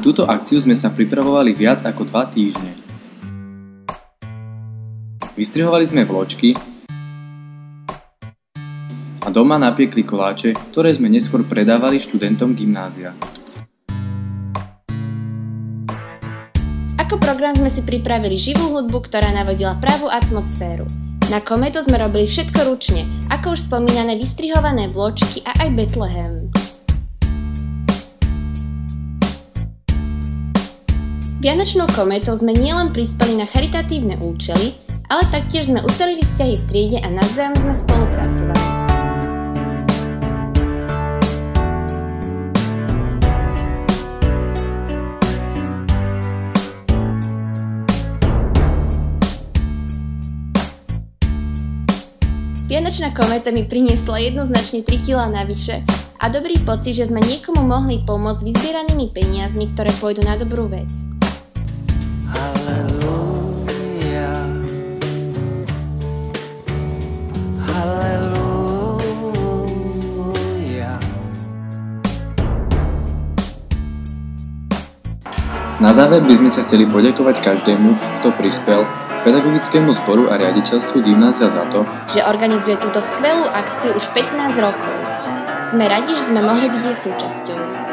túto akciu sme sa pripravovali viac ako 2 týždne. Vystrihovali sme vločky a doma napiekli koláče, ktoré sme neskôr predávali študentom gymnázia. Ako program sme si pripravili živú hudbu, ktorá navodila pravú atmosféru. Na Kometu sme robili všetko ručne, ako už spomínané vystrihované vločky a aj Betlehem. Vianočnou kometou sme nielen prispeli na charitatívne účely, ale taktiež sme ucelili vzťahy v triede a navzájom sme spolupracovali. Vianočná kometa mi priniesla jednoznačne 3 kg navyše a dobrý pocit, že sme niekomu mohli pomôcť vyzbieranými peniazmi, ktoré pôjdu na dobrú vec. Halleluja, halleluja. Na záver by sme sa chceli poďakovať každému, kto prispel, pedagogickému zboru a riaditeľstvu gymnázia za to, že organizuje túto skvelú akciu už 15 rokov. Sme radi, že sme mohli byť jej súčasťou.